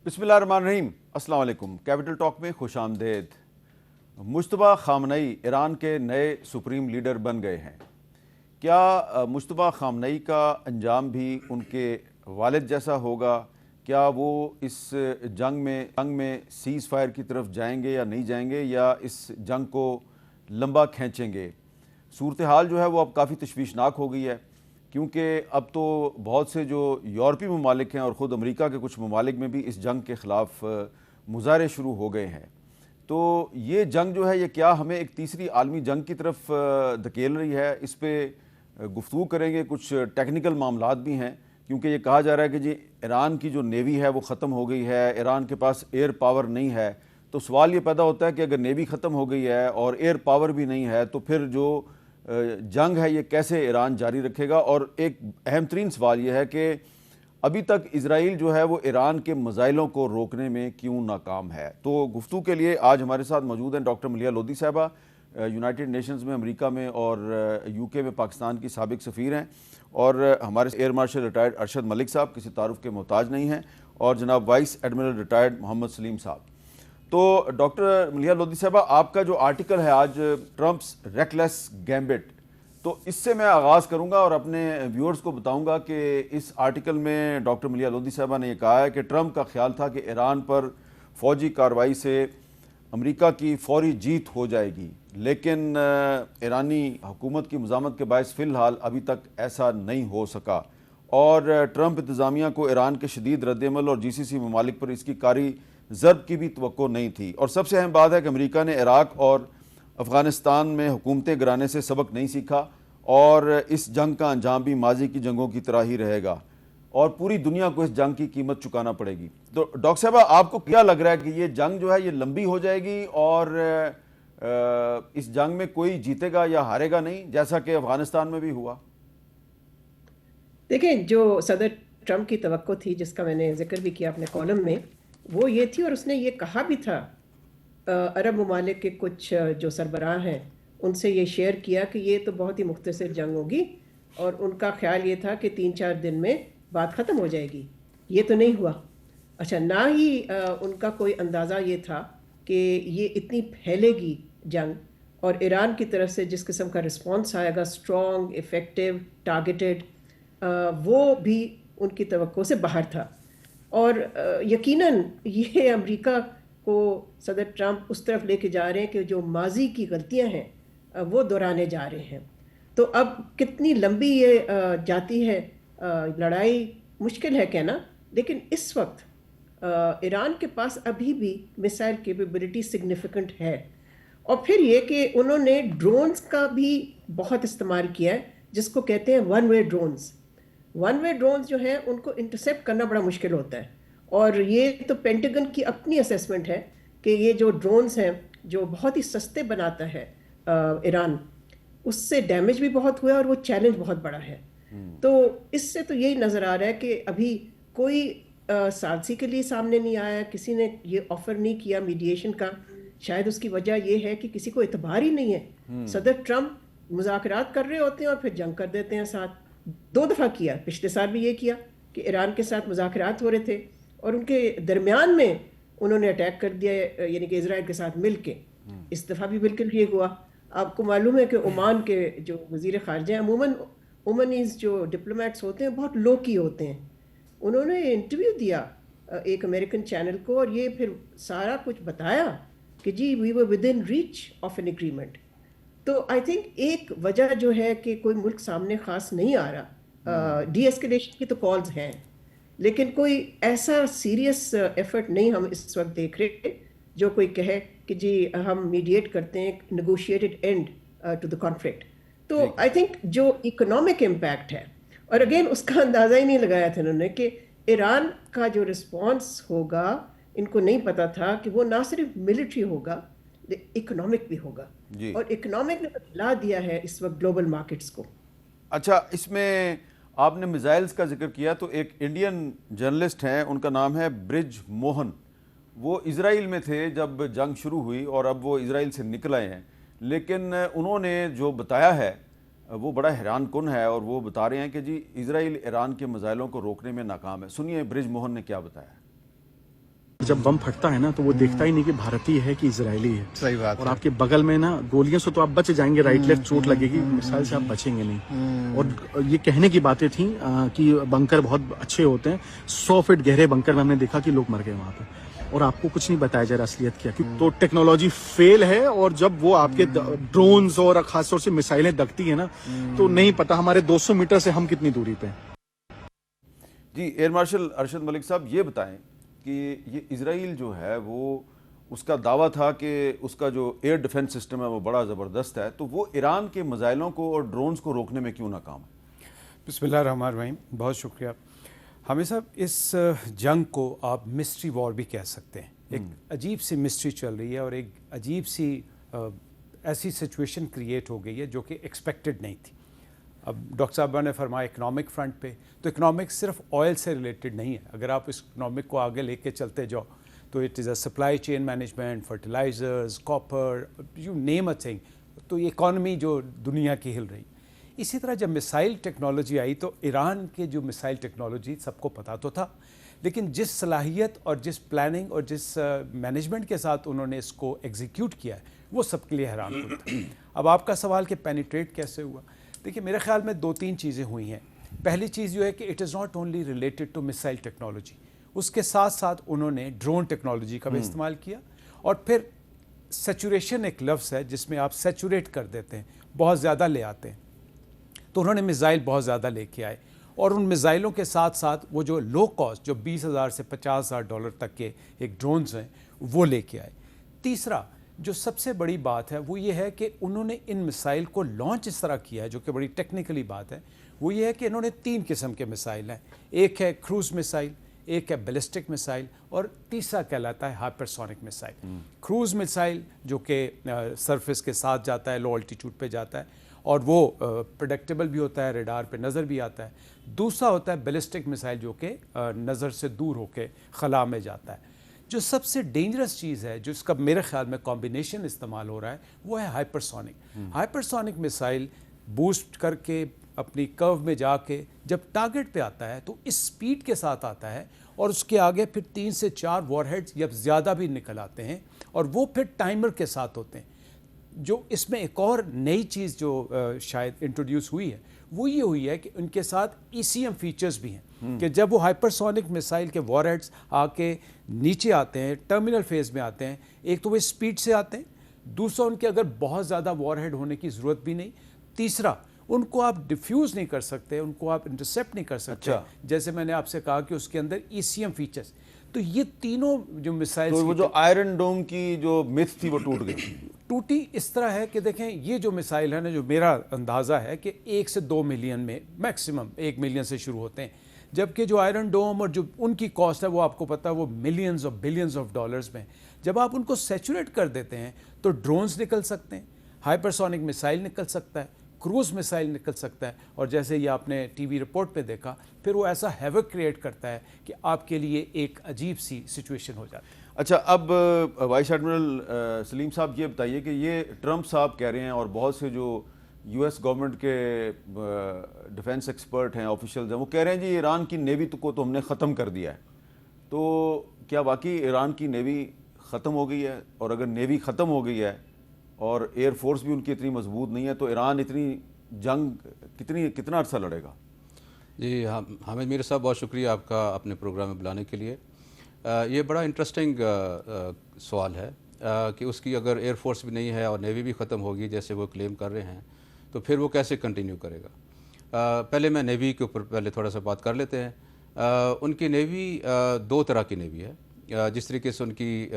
بسم اللہ الرحمن الرحیم۔ السلام علیکم۔ کیپٹل ٹاک میں خوش آمدید۔ مجتبیٰ خامنئی ایران کے نئے سپریم لیڈر بن گئے ہیں۔ کیا مجتبیٰ خامنئی کا انجام بھی ان کے والد جیسا ہوگا؟ کیا وہ اس جنگ میں سیز فائر کی طرف جائیں گے یا نہیں جائیں گے، یا اس جنگ کو لمبا کھینچیں گے؟ صورتحال جو ہے وہ اب کافی تشویشناک ہو گئی ہے، کیونکہ اب تو بہت سے جو یورپی ممالک ہیں اور خود امریکہ کے کچھ ممالک میں بھی اس جنگ کے خلاف مظاہرے شروع ہو گئے ہیں۔ تو یہ جنگ جو ہے یہ کیا ہمیں ایک تیسری عالمی جنگ کی طرف دھکیل رہی ہے؟ اس پہ گفتگو کریں گے۔ کچھ ٹیکنیکل معاملات بھی ہیں، کیونکہ یہ کہا جا رہا ہے کہ جی ایران کی جو نیوی ہے وہ ختم ہو گئی ہے، ایران کے پاس ایئر پاور نہیں ہے۔ تو سوال یہ پیدا ہوتا ہے کہ اگر نیوی ختم ہو گئی ہے اور ایئر پاور بھی نہیں ہے تو پھر جو جنگ ہے یہ کیسے ایران جاری رکھے گا؟ اور ایک اہم ترین سوال یہ ہے کہ ابھی تک اسرائیل جو ہے وہ ایران کے میزائلوں کو روکنے میں کیوں ناکام ہے؟ تو گفتگو کے لیے آج ہمارے ساتھ موجود ہیں ڈاکٹر ملیحہ لودھی صاحبہ، یونائٹڈ نیشنز میں امریکہ میں اور یو کے میں پاکستان کی سابق سفیر ہیں، اور ہمارے air marshal retired Arshad Malik صاحب کسی تعارف کے محتاج نہیں ہیں، اور جناب وائس ایڈمرل ریٹائرڈ محمد سلیم صاحب۔ تو ڈاکٹر ملیحہ لودھی صاحبہ، آپ کا جو آرٹیکل ہے آج ٹرمپس ریکلیس گیمبٹ، تو اس سے میں آغاز کروں گا اور اپنے ویورز کو بتاؤں گا کہ اس آرٹیکل میں ڈاکٹر ملیحہ لودھی صاحبہ نے یہ کہا ہے کہ ٹرمپ کا خیال تھا کہ ایران پر فوجی کارروائی سے امریکہ کی فوری جیت ہو جائے گی، لیکن ایرانی حکومت کی مزاحمت کے باعث فی الحال ابھی تک ایسا نہیں ہو سکا، اور ٹرمپ انتظامیہ کو ایران کے شدید رد عمل اور جی سی سی ممالک پر اس کی کاری ضرب کی بھی توقع نہیں تھی۔ اور سب سے اہم بات ہے کہ امریکہ نے عراق اور افغانستان میں حکومتیں گرانے سے سبق نہیں سیکھا، اور اس جنگ کا انجام بھی ماضی کی جنگوں کی طرح ہی رہے گا، اور پوری دنیا کو اس جنگ کی قیمت چکانا پڑے گی۔ تو ڈاکٹر صاحبہ، آپ کو کیا لگ رہا ہے کہ یہ جنگ جو ہے یہ لمبی ہو جائے گی اور اس جنگ میں کوئی جیتے گا یا ہارے گا نہیں، جیسا کہ افغانستان میں بھی ہوا؟ دیکھیں، جو صدر ٹرمپ کی توقع تھی، جس کا میں نے ذکر بھی کیا اپنے کالم میں، وہ یہ تھی، اور اس نے یہ کہا بھی تھا، عرب ممالک کے کچھ جو سربراہ ہیں ان سے یہ شیئر کیا کہ یہ تو بہت ہی مختصر جنگ ہوگی، اور ان کا خیال یہ تھا کہ 3-4 دن میں بات ختم ہو جائے گی۔ یہ تو نہیں ہوا۔ اچھا، نہ ہی ان کا کوئی اندازہ یہ تھا کہ یہ اتنی پھیلے گی جنگ، اور ایران کی طرف سے جس قسم کا رسپانس آئے گا، اسٹرانگ، ایفیکٹو، ٹارگیٹڈ، وہ بھی ان کی توقع سے باہر تھا۔ اور یقیناً یہ امریکہ کو صدر ٹرمپ اس طرف لے کے جا رہے ہیں کہ جو ماضی کی غلطیاں ہیں وہ دہرانے جا رہے ہیں۔ تو اب کتنی لمبی یہ جاتی ہے لڑائی، مشکل ہے کہنا، لیکن اس وقت ایران کے پاس ابھی بھی میسائل کیپیبلٹی سگنیفیکنٹ ہے۔ اور پھر یہ کہ انہوں نے ڈرونز کا بھی بہت استعمال کیا ہے، جس کو کہتے ہیں one way drones. One way drones جو ہیں ان کو انٹرسیپٹ کرنا بڑا مشکل ہوتا ہے، اور یہ تو پینٹاگن کی اپنی اسیسمنٹ ہے کہ یہ جو ڈرونز ہیں جو بہت ہی سستے بناتا ہے ایران، اس سے ڈیمیج بھی بہت ہوا ہے، اور وہ چیلنج بہت بڑا ہے۔ تو اس سے تو یہی نظر آ رہا ہے کہ ابھی کوئی ثالثی کے لیے سامنے نہیں آیا، کسی نے یہ آفر نہیں کیا میڈیشن کا۔ شاید اس کی وجہ یہ ہے کہ کسی کو اعتبار ہی نہیں ہے۔ صدر ٹرمپ مذاکرات کر رہے ہوتے ہیں اور پھر جنگ کر دیتے ہیں ساتھ۔ 2 دفعہ کیا، پچھلے سال بھی یہ کیا کہ ایران کے ساتھ مذاکرات ہو رہے تھے اور ان کے درمیان میں انہوں نے اٹیک کر دیا، یعنی کہ اسرائیل کے ساتھ مل کے۔ اس دفعہ بھی بالکل یہ ہوا۔ آپ کو معلوم ہے کہ عمان کے جو وزیر خارجہ ہیں، عموماً عمانیز جو ڈپلومیٹس ہوتے ہیں بہت لو کی ہوتے ہیں، انہوں نے انٹرویو دیا ایک امریکن چینل کو، اور یہ پھر سارا کچھ بتایا کہ جی we were with in reach of an agreement. تو آئی تھنک ایک وجہ جو ہے کہ کوئی ملک سامنے خاص نہیں آ رہا، ڈی ایسکیلیشن کی تو کالز ہیں، لیکن کوئی ایسا سیریس ایفرٹ نہیں ہم اس وقت دیکھ رہے جو کوئی کہے کہ جی ہم میڈیٹ کرتے ہیں negotiated end to the conflict. تو آئی تھنک جو اکنامک امپیکٹ ہے، اور اگین اس کا اندازہ ہی نہیں لگایا تھا انہوں نے کہ ایران کا جو رسپانس ہوگا، ان کو نہیں پتا تھا کہ وہ نہ صرف ملٹری ہوگا، اکنامک بھی ہوگا، اور اکنامک نے لا دیا ہے اس وقت گلوبل مارکیٹس کو۔ اچھا، اس میں آپ نے میزائلز کا ذکر کیا، تو ایک انڈین جرنلسٹ ہیں، ان کا نام ہے برج موہن، وہ اسرائیل میں تھے جب جنگ شروع ہوئی، اور اب وہ اسرائیل سے نکل آئے ہیں، لیکن انہوں نے جو بتایا ہے وہ بڑا حیران کن ہے، اور وہ بتا رہے ہیں کہ جی اسرائیل ایران کے میزائلوں کو روکنے میں ناکام ہے۔ سنیے برج موہن نے کیا بتایا۔ جب بم پھٹتا ہے نا تو وہ دیکھتا ہی نہیں کہ بھارتی ہے کہ اسرائیلی ہے. صحیح بات اور آپ کے بغل میں نا گولیاں سے تو آپ بچ جائیں گے, رائٹ لیفٹ چوٹ لگے گی, مثال سے آپ بچیں گے نہیں. اور یہ کہنے کی باتیں تھیں کہ بنکر بہت اچھے ہوتے ہیں, 100 فٹ گہرے بنکر میں ہم نے دیکھا کہ لوگ مر گئے وہاں پہ, اور آپ کو کچھ نہیں بتایا جا رہا اصلیت کیا. تو ٹیکنالوجی فیل ہے, اور جب وہ آپ کے ڈرونز اور خاص طور سے میسائلیں دکتی ہیں نا تو نہیں پتا ہمارے 200 میٹر سے ہم کتنی دوری پہ ہیں. جی ایئر مارشل ارشد ملک صاحب, یہ بتائیں کہ یہ اسرائیل جو ہے وہ اس کا دعویٰ تھا کہ اس کا جو ایئر ڈیفنس سسٹم ہے وہ بڑا زبردست ہے, تو وہ ایران کے میزائلوں کو اور ڈرونز کو روکنے میں کیوں ناکام ہے؟ بسم اللہ الرحمن الرحیم. بہت شکریہ. ہمیں صاحب اس جنگ کو آپ مسٹری وار بھی کہہ سکتے ہیں. ایک عجیب سی مسٹری چل رہی ہے اور ایک عجیب سی ایسی سچویشن کریٹ ہو گئی ہے جو کہ ایکسپیکٹڈ نہیں تھی. اب ڈاکٹر صاحبہ نے فرمایا اکنامک فرنٹ پہ, تو اکنامک صرف آئل سے ریلیٹڈ نہیں ہے. اگر آپ اس اکنامک کو آگے لے کے چلتے جاؤ تو it is a supply chain management, fertilisers, copper, you name a thing. تو یہ اکانومی جو دنیا کی ہل رہی. اسی طرح جب میسائل ٹیکنالوجی آئی تو ایران کے جو میسائل ٹیکنالوجی سب کو پتہ تو تھا, لیکن جس صلاحیت اور جس پلاننگ اور جس مینجمنٹ کے ساتھ انہوں نے اس کو ایگزیکیوٹ کیا ہے وہ سب کے لیے حیران کن تھا. اب آپ کا سوال کہ پینیٹریٹ کیسے ہوا, دیکھیے میرے خیال میں 2-3 چیزیں ہوئی ہیں. پہلی چیز یہ ہے کہ it is not only related to missile technology, اس کے ساتھ ساتھ انہوں نے ڈرون ٹیکنالوجی کا بھی استعمال کیا. اور پھر سیچوریشن ایک لفظ ہے جس میں آپ سیچوریٹ کر دیتے ہیں, بہت زیادہ لے آتے ہیں. تو انہوں نے میزائل بہت زیادہ لے کے آئے, اور ان میزائلوں کے ساتھ ساتھ وہ جو لو کاسٹ جو $20,000 سے $50,000 تک کے ایک ڈرونز ہیں وہ لے کے آئے. تیسرا جو سب سے بڑی بات ہے وہ یہ ہے کہ انہوں نے ان مسائل کو لانچ اس طرح کیا ہے, جو کہ بڑی ٹیکنیکلی بات ہے. وہ یہ ہے کہ انہوں نے 3 قسم کے مسائل ہیں. ایک ہے کروز مسائل, ایک ہے بیلسٹک مسائل, اور تیسرا کہلاتا ہے ہائپرسونک مسائل. کروز مسائل جو کہ سرفیس کے ساتھ جاتا ہے, لو الٹیٹیوڈ پہ جاتا ہے, اور وہ پریڈکٹیبل بھی ہوتا ہے, ریڈار پہ نظر بھی آتا ہے. دوسرا ہوتا ہے بیلسٹک مسائل جو کہ نظر سے دور ہو کے خلا میں جاتا ہے. جو سب سے ڈینجرس چیز ہے جو اس کا میرے خیال میں کمبینیشن استعمال ہو رہا ہے وہ ہے ہائپرسونک. ہائپرسونک مسائل بوسٹ کر کے اپنی کرو میں جا کے جب ٹارگٹ پہ آتا ہے تو اس سپیڈ کے ساتھ آتا ہے, اور اس کے آگے پھر 3 سے 4 وار ہیڈز یا زیادہ بھی نکل آتے ہیں, اور وہ پھر ٹائمر کے ساتھ ہوتے ہیں. جو اس میں ایک اور نئی چیز جو شاید انٹروڈیوس ہوئی ہے وہ یہ ہوئی ہے کہ ان کے ساتھ ECM فیچرز بھی ہیں, کہ جب وہ ہائپرسونک میسائل کے وار ہیڈز آ کے نیچے آتے ہیں, ٹرمینل فیز میں آتے ہیں, ایک تو وہ اسپیڈ سے آتے ہیں, دوسرا ان کے اگر بہت زیادہ وار ہیڈ ہونے کی ضرورت بھی نہیں, تیسرا ان کو آپ ڈیفیوز نہیں کر سکتے, ان کو آپ انٹرسیپٹ نہیں کر سکتے. جیسے میں نے آپ سے کہا کہ اس کے اندر ECM فیچرز. تو یہ تینوں جو میسائل, تو وہ جو آئرن ڈوم کی جو متھ تھی وہ ٹوٹی اس طرح ہے کہ دیکھیں یہ جو میسائل ہے نا, جو میرا اندازہ ہے کہ 1 سے 2 ملین میں میکسیمم 1 ملین سے شروع ہوتے ہیں, جبکہ جو آئرن ڈوم اور جو ان کی کاسٹ ہے وہ آپ کو پتہ ہے وہ millions of billions of dollars میں. جب آپ ان کو سیچوریٹ کر دیتے ہیں تو ڈرونز نکل سکتے ہیں, ہائپرسونک میسائل نکل سکتا ہے, کروز میسائل نکل سکتا ہے, اور جیسے یہ آپ نے ٹی وی رپورٹ پہ دیکھا پھر وہ ایسا ہیوک کریٹ کرتا ہے کہ آپ کے لیے ایک عجیب سی سچویشن ہو جاتی ہے. اچھا, اب وائس ایڈمرل سلیم صاحب یہ بتائیے کہ یہ ٹرمپ صاحب کہہ رہے ہیں اور بہت سے جو US گورنمنٹ کے ڈیفنس ایکسپرٹ ہیں, آفیشلز ہیں, وہ کہہ رہے ہیں جی ایران کی نیوی کو تو ہم نے ختم کر دیا ہے. تو کیا واقعی ایران کی نیوی ختم ہو گئی ہے؟ اور اگر نیوی ختم ہو گئی ہے اور ایئر فورس بھی ان کی اتنی مضبوط نہیں ہے تو ایران اتنی جنگ کتنا عرصہ لڑے گا؟ جی حامد میر صاحب, بہت شکریہ آپ کا اپنے پروگرام میں بلانے کے لیے. یہ بڑا انٹرسٹنگ سوال ہے کہ اس کی اگر ایئر فورس بھی نہیں ہے اور نیوی بھی ختم ہوگی جیسے وہ کلیم کر رہے ہیں تو پھر وہ کیسے کنٹینیو کرے گا. پہلے میں نیوی کے اوپر پہلے تھوڑا سا بات کر لیتے ہیں. ان کی نیوی 2 طرح کی نیوی ہے. جس طریقے سے ان کی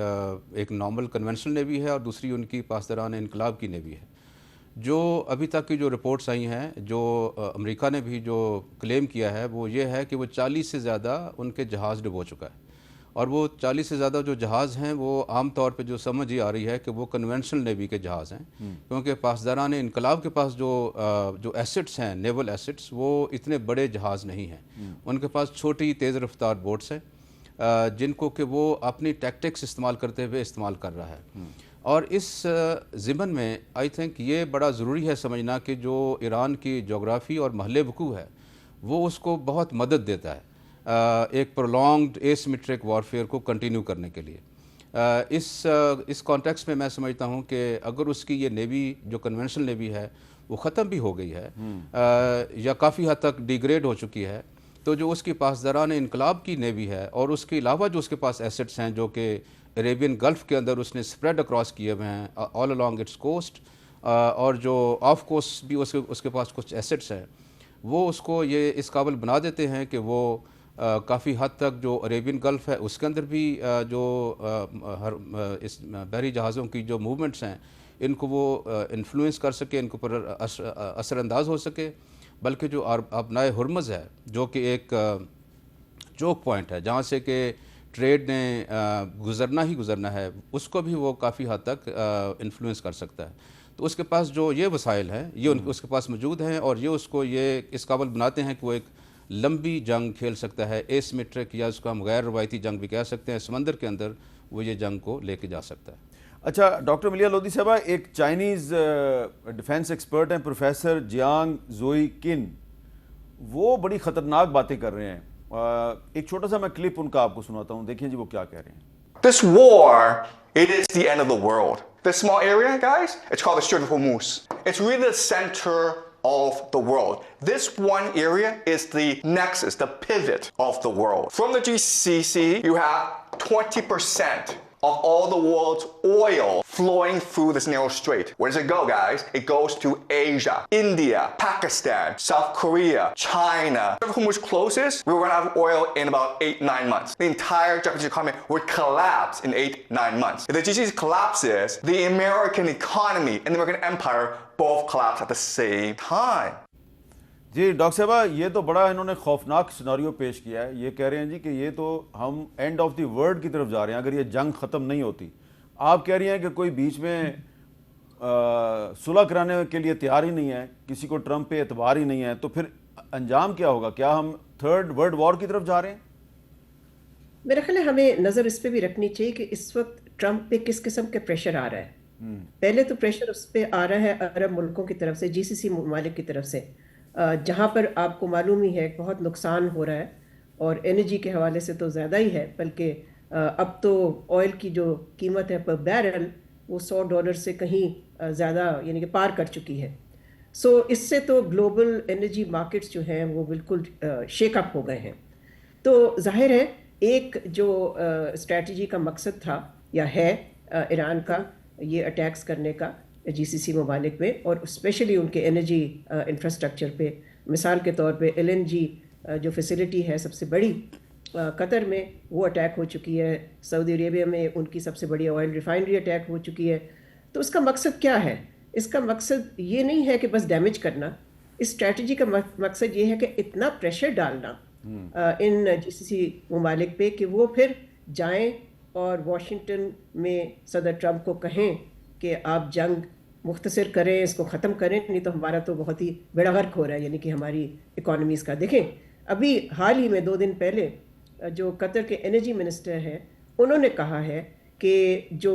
ایک نارمل کنونشنل نیوی ہے اور دوسری ان کی پاسداران انقلاب کی نیوی ہے. جو ابھی تک کی جو رپورٹس آئی ہیں, جو امریکہ نے بھی جو کلیم کیا ہے وہ یہ ہے کہ وہ 40 سے زیادہ ان کے جہاز ڈبو چکا ہے, اور وہ 40 سے زیادہ جو جہاز ہیں وہ عام طور پہ جو سمجھ یہ آ رہی ہے کہ وہ کنونشنل نیوی کے جہاز ہیں, کیونکہ پاسداران انقلاب کے پاس جو ایسٹس ہیں, نیول ایسٹس, وہ اتنے بڑے جہاز نہیں ہیں. ان کے پاس چھوٹی تیز رفتار بوٹس ہیں جن کو کہ وہ اپنی ٹیکٹکس استعمال کرتے ہوئے استعمال کر رہا ہے. اور اس ضمن میں آئی تھنک یہ بڑا ضروری ہے سمجھنا کہ جو ایران کی جغرافی اور محل وقوع ہے وہ اس کو بہت مدد دیتا ہے. ایک پرولونگڈ ایسیمیٹرک وارفیئر کو کنٹینیو کرنے کے لیے. اس کانٹیکس میں میں سمجھتا ہوں کہ اگر اس کی یہ نیوی جو کنونشنل نیوی ہے وہ ختم بھی ہو گئی ہے یا کافی حد تک ڈیگریڈ ہو چکی ہے, تو جو اس کی پاسداران انقلاب کی نیوی ہے اور اس کے علاوہ جو اس کے پاس ایسٹس ہیں جو کہ عریبین گلف کے اندر اس نے اسپریڈ اکراس کیے ہوئے ہیں آل along اٹس کوسٹ, اور جو آف کوسٹ بھی اس کے پاس کچھ ایسٹس ہیں, وہ اس کو یہ اس قابل بنا دیتے ہیں کہ وہ کافی حد تک جو عریبین گلف ہے اس کے اندر بھی جو اس بحری جہازوں کی جو موومنٹس ہیں ان کو وہ انفلوئنس کر سکے, ان کے اوپر اثر انداز ہو سکے. بلکہ جو آبنائے ہرمز ہے جو کہ ایک چوک پوائنٹ ہے جہاں سے کہ ٹریڈ نے گزرنا ہے, اس کو بھی وہ کافی حد تک انفلوئنس کر سکتا ہے. تو اس کے پاس جو یہ وسائل ہیں یہ اس کے پاس موجود ہیں, اور یہ اس کو یہ اس قابل بناتے ہیں کہ وہ ایک لمبی جنگ کھیل سکتا ہے, ایسیمیٹرک یا اس کو ہم غیر روایتی جنگ بھی کہہ سکتے ہیں. سمندر کے اندر وہ یہ جنگ کو لے کے جا سکتا ہے. اچھا ڈاکٹر ملیحہ لودھی صاحبہ, ایک چائنیز ڈیفینس ایکسپرٹ ہیں پروفیسر جیانگ زوئی کن, وہ بڑی خطرناک باتیں کر رہے ہیں. ایک چھوٹا سا میں کلپ ان کا آپ کو سناتا ہوں, دیکھیں جی وہ کیا کہہ رہے ہیں. This war, it is the end of the world. This small area, guys, it's called the Strait of Hormuz. It's really the center of the world. This one area is the nexus, the pivot of the world. From the GCC, you have 20% of all the world's oil flowing through this narrow strait. Where does it go, guys? It goes to Asia, India, Pakistan, South Korea, China. If Hormuz closes, we're going to have oil in about 8-9 months. The entire Japanese economy would collapse in 8-9 months. If the GCC collapses, the American economy and the American empire both collapse at the same time. جی doctor صاحبہ, یہ تو بڑا انہوں نے خوفناک scenario پیش کیا ہے. یہ کہہ رہے ہیں جی کہ یہ تو ہم اینڈ آف دی ورلڈ کی طرف جا رہے ہیں اگر یہ جنگ ختم نہیں ہوتی. آپ کہہ رہی ہیں کہ کوئی بیچ میں صلح کرانے کے لیے تیار ہی نہیں ہے, کسی کو ٹرمپ پہ اعتبار ہی نہیں ہے, تو پھر انجام کیا ہوگا؟ کیا ہم تھرڈ ورلڈ وار کی طرف جا رہے ہیں؟ میرا خیال ہے ہمیں نظر اس پہ بھی رکھنی چاہیے کہ اس وقت ٹرمپ پہ کس قسم کے پریشر آ رہا ہے. پہلے تو پریشر اس پہ آ رہا ہے عرب ملکوں کی طرف سے, جی سی سی ممالک کی طرف سے, جہاں پر آپ کو معلوم ہی ہے بہت نقصان ہو رہا ہے, اور انرجی کے حوالے سے تو زیادہ ہی ہے, بلکہ اب تو آئل کی جو قیمت ہے پر بیرل وہ $100 سے کہیں زیادہ یعنی کہ پار کر چکی ہے. سو اس سے تو گلوبل انرجی مارکیٹس جو ہیں وہ بالکل شیک اپ ہو گئے ہیں. تو ظاہر ہے ایک جو اسٹریٹجی کا مقصد تھا یا ہے ایران کا یہ اٹیکس کرنے کا جی سی سی ممالک میں, اور اسپیشلی ان کے انرجی انفراسٹرکچر پہ, مثال کے طور پہ LNG جو فیسلٹی ہے سب سے بڑی قطر میں وہ اٹیک ہو چکی ہے, سعودی عربیہ میں ان کی سب سے بڑی آئل ریفائنری اٹیک ہو چکی ہے. تو اس کا مقصد کیا ہے؟ اس کا مقصد یہ نہیں ہے کہ بس ڈیمیج کرنا, اس اسٹریٹجی کا مقصد یہ ہے کہ اتنا پریشر ڈالنا ان جی سی سی ممالک پہ کہ وہ پھر جائیں اور واشنگٹن میں صدر ٹرمپ کو کہیں کہ آپ جنگ مختصر کریں, اس کو ختم کریں, نہیں تو ہمارا تو بہت ہی بیڑا غرق ہو رہا ہے, یعنی کہ ہماری اکانومیز کا. دیکھیں ابھی حال ہی میں 2 دن پہلے جو قطر کے انرجی منسٹر ہیں انہوں نے کہا ہے کہ جو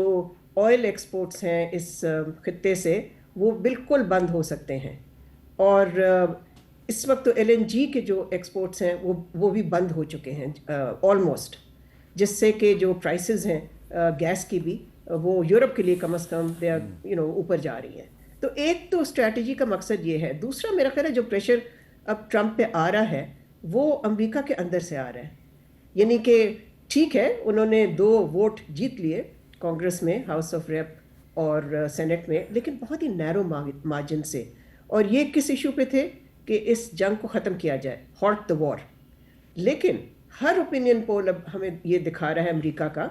آئل ایکسپورٹس ہیں اس خطے سے وہ بالکل بند ہو سکتے ہیں, اور اس وقت تو LNG کے جو ایکسپورٹس ہیں وہ بھی بند ہو چکے ہیں آلموسٹ, جس سے کہ جو پرائسز ہیں گیس کی بھی وہ یورپ کے لیے کم از کم اوپر جا رہی ہیں. تو ایک تو اسٹریٹجی کا مقصد یہ ہے. دوسرا میرا خیال ہے جو پریشر اب ٹرمپ پہ آ رہا ہے وہ امریکہ کے اندر سے آ رہا ہے, یعنی کہ ٹھیک ہے انہوں نے 2 ووٹ جیت لیے کانگریس میں, ہاؤس آف ریپ اور سینٹ میں, لیکن بہت ہی نیرو مارجن سے, اور یہ کس ایشو پہ تھے کہ اس جنگ کو ختم کیا جائے, ہالٹ دا وار. لیکن ہر اوپینین پول اب ہمیں یہ دکھا رہا ہے امریکہ کا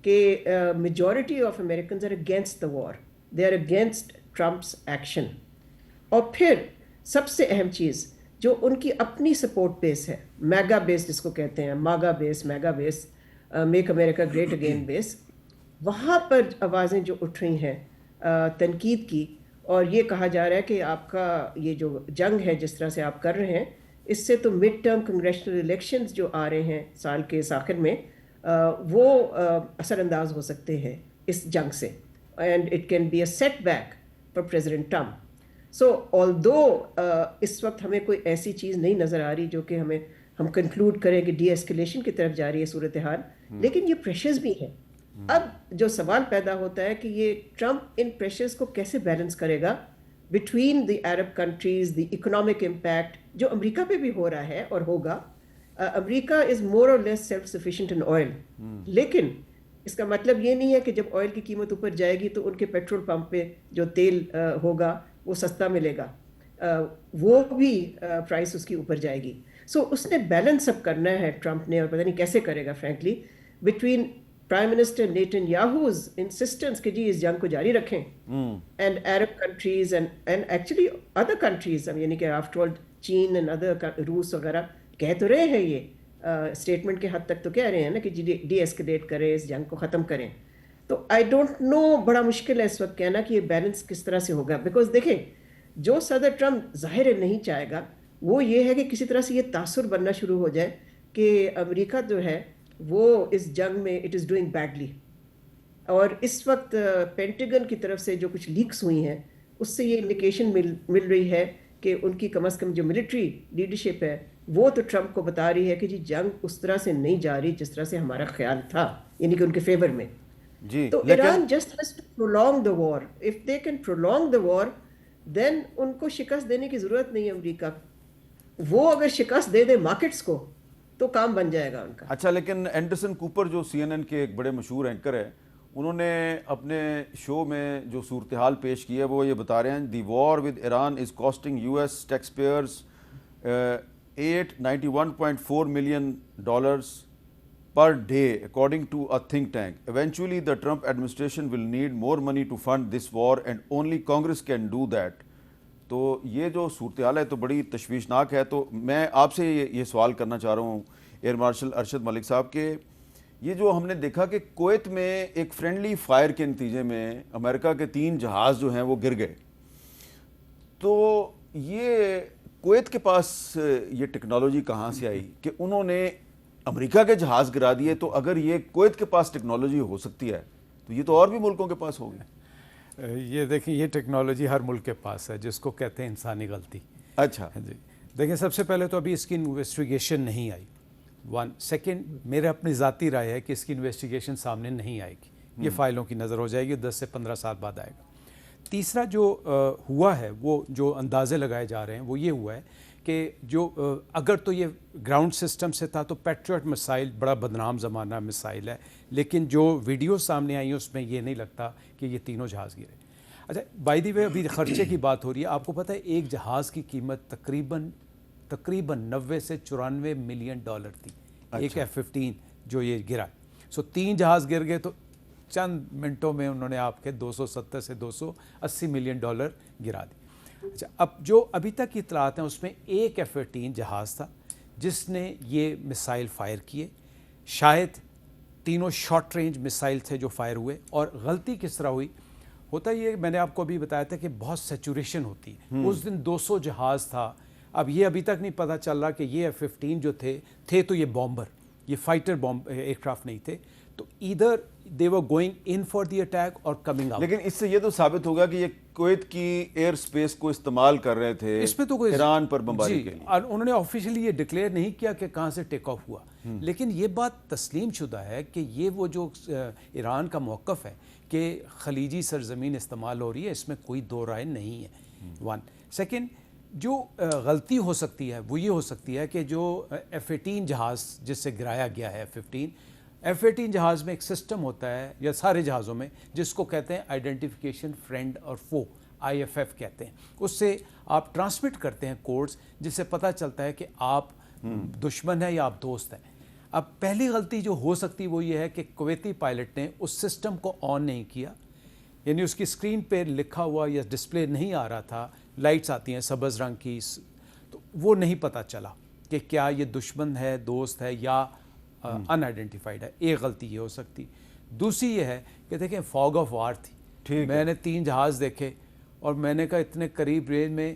کہ majority of Americans are against the war, they are against Trump's action. اور پھر سب سے اہم چیز جو ان کی اپنی سپورٹ بیس ہے, میگا بیس جس کو کہتے ہیں, میگا بیس, میک امریکہ گریٹ اگین بیس, وہاں پر آوازیں جو اٹھ رہی ہیں تنقید کی, اور یہ کہا جا رہا ہے کہ آپ کا یہ جو جنگ ہے جس طرح سے آپ کر رہے ہیں اس سے تو مڈ ٹرم کنگریشنل الیکشنز جو آ رہے ہیں سال کے آخر میں وہ اثر انداز ہو سکتے ہیں اس جنگ سے, and it can be a set back for President Trump. So although اس وقت ہمیں کوئی ایسی چیز نہیں نظر آ رہی جو کہ ہم کنکلوڈ کریں کہ ڈی ایسکلیشن کی طرف جا رہی ہے صورتحال, لیکن یہ پریشرز بھی ہیں. اب جو سوال پیدا ہوتا ہے کہ یہ ٹرمپ ان پریشرز کو کیسے بیلنس کرے گا between the Arab countries, the economic impact جو امریکہ پہ بھی ہو رہا ہے اور ہوگا. امریکہ از مور اور less self sufficient in oil, لیکن اس کا مطلب یہ نہیں ہے کہ جب آئل کی قیمت اوپر جائے گی تو ان کے پیٹرول پمپ پہ جو تیل ہوگا وہ سستا ملے گا, وہ بھی پرائس اس کی اوپر جائے گی. سو اس نے بیلنس اپ کرنا ہے ٹرمپ نے, اور پتہ نہیں کیسے کرے گا frankly, between prime minister Netanyahu's insistence کہ جی اس جنگ کو جاری رکھیں, and Arab countries and actually other countries, یعنی کہ آفٹر آل چین اینڈ ادر, روس وغیرہ کہہ تو رہے ہیں, یہ اسٹیٹمنٹ کے حد تک تو کہہ رہے ہیں نا کہ جی ڈی ایسکلیٹ کریں, اس جنگ کو ختم کریں. تو آئی ڈونٹ نو, بڑا مشکل ہے اس وقت کہنا کہ یہ بیلنس کس طرح سے ہوگا, بیکاز دیکھیں جو صدر ٹرمپ ظاہر ہے نہیں چاہے گا وہ یہ ہے کہ کسی طرح سے یہ تاثر بننا شروع ہو جائے کہ امریکہ جو ہے وہ اس جنگ میں اٹ از ڈوئنگ بیڈلی. اور اس وقت پینٹیگن کی طرف سے جو کچھ لیکس ہوئی ہیں اس سے یہ انڈیکیشن مل رہی ہے کہ ان کی کم از کم جو ملٹری لیڈرشپ ہے وہ تو ٹرمپ کو بتا رہی ہے کہ جی جنگ اس طرح سے نہیں جا رہی جس طرح سے ہمارا خیال تھا, یعنی کہ ان کے فیور میں. تو Iran just has to prolong the war. If they can prolong the war then ان کو شکست دینے کی ضرورت نہیں ہے امریکہ. وہ اگر شکست دے دے مارکیٹس کو تو کام بن جائے گا ان کا. اچھا, لیکن اینڈرسن کوپر جو CNN کے ایک بڑے مشہور اینکر ہیں, انہوں نے اپنے شو میں جو صورتحال پیش کی ہے وہ یہ بتا رہے ہیں, the war with Iran is costing US taxpayers $891.4 million per day according to a think tank. Eventually the Trump administration will need more money to fund this war and only Congress can do that. تو یہ جو صورتحال ہے تو بڑی تشویشناک ہے. تو میں آپ سے یہ سوال کرنا چاہ رہا ہوں ایئر مارشل ارشد ملک صاحب کہ یہ جو ہم نے دیکھا کہ کویت میں ایک فرینڈلی فائر کے نتیجے میں امریکہ کے 3 جہاز جو ہیں وہ گر گئے, تو یہ کویت کے پاس یہ ٹیکنالوجی کہاں سے آئی کہ انہوں نے امریکہ کے جہاز گرا دیے؟ تو اگر یہ کویت کے پاس ٹیکنالوجی ہو سکتی ہے تو یہ تو اور بھی ملکوں کے پاس ہوگی. یہ دیکھیں یہ ٹیکنالوجی ہر ملک کے پاس ہے جس کو کہتے ہیں انسانی غلطی. اچھا جی دیکھیں, سب سے پہلے تو ابھی اس کی انویسٹیگیشن نہیں آئی. 1 سیکنڈ میرے اپنی ذاتی رائے ہے کہ اس کی انویسٹیگیشن سامنے نہیں آئے گی, یہ فائلوں کی نظر ہو جائے گی, 10 سے 15 سال بعد آئے گا. تیسرا جو ہوا ہے وہ جو اندازے لگائے جا رہے ہیں وہ یہ ہوا ہے کہ جو اگر تو یہ گراؤنڈ سسٹم سے تھا تو پیٹریوٹ مسائل بڑا بدنام زمانہ مسائل ہے, لیکن جو ویڈیو سامنے آئی ہیں اس میں یہ نہیں لگتا کہ یہ تینوں جہاز گرے. اچھا بائی دی وے ابھی خرچے کی بات ہو رہی ہے, آپ کو پتہ ہے ایک جہاز کی قیمت تقریباً 90 سے 94 ملین ڈالر تھی. ایک F-15 جو یہ گرا, سو 3 جہاز گر گئے تو چند منٹوں میں انہوں نے آپ کے 270 سے 280 ملین ڈالر گرا دی. اچھا اب جو ابھی تک کی اطلاعات ہیں اس میں ایک F-18 جہاز تھا جس نے یہ مسائل فائر کیے. شاید تینوں شارٹ رینج مسائل تھے جو فائر ہوئے. اور غلطی کس طرح ہوئی, ہوتا یہ میں نے آپ کو ابھی بتایا تھا کہ بہت سیچوریشن ہوتی ہے. اس دن 200 جہاز تھا. اب یہ ابھی تک نہیں پتہ چل رہا کہ یہ F-15 جو تھے تو یہ بامبر, یہ فائٹر ایئر کرافٹ نہیں تھے. تو either they were going in for the attack or coming out. لیکن اس سے یہ تو ثابت ہوگا کہ یہ کویت کی ایئر سپیس کو استعمال کر رہے تھے اس پہ تو کوئی ایران پر بمباری کے لیے. اور انہوں نے آفیشلی یہ ڈکلیئر نہیں کیا کہ کہاں سے ٹیک آف ہوا, لیکن یہ بات تسلیم شدہ ہے کہ یہ وہ جو ایران کا موقف ہے کہ خلیجی سرزمین استعمال ہو رہی ہے, اس میں کوئی دو رائے نہیں ہے. 1 سیکنڈ جو غلطی ہو سکتی ہے وہ یہ ہو سکتی ہے کہ جو F-18 جہاز جس سے گرایا گیا ہے F-18 جہاز میں ایک سسٹم ہوتا ہے یا سارے جہازوں میں جس کو کہتے ہیں آئیڈینٹیفیکیشن فرینڈ اور فو, IFF کہتے ہیں. اس سے آپ ٹرانسمٹ کرتے ہیں کوڈز جس سے پتہ چلتا ہے کہ آپ دشمن ہیں یا آپ دوست ہیں. اب پہلی غلطی جو ہو سکتی وہ یہ ہے کہ کویتی پائلٹ نے اس سسٹم کو آن نہیں کیا, یعنی اس کی اسکرین پہ لکھا ہوا یا ڈسپلے نہیں آ رہا تھا, لائٹس آتی ہیں سبز رنگ کی, تو وہ نہیں پتہ چلا کہ کیا یہ دشمن ہے دوست ہے یا ان آئیڈینٹیفائڈ ہے. ایک غلطی یہ ہو سکتی. دوسری یہ ہے کہ دیکھیں فوگ آف وار تھی, میں نے 3 جہاز دیکھے اور میں نے کہا اتنے قریب رینج میں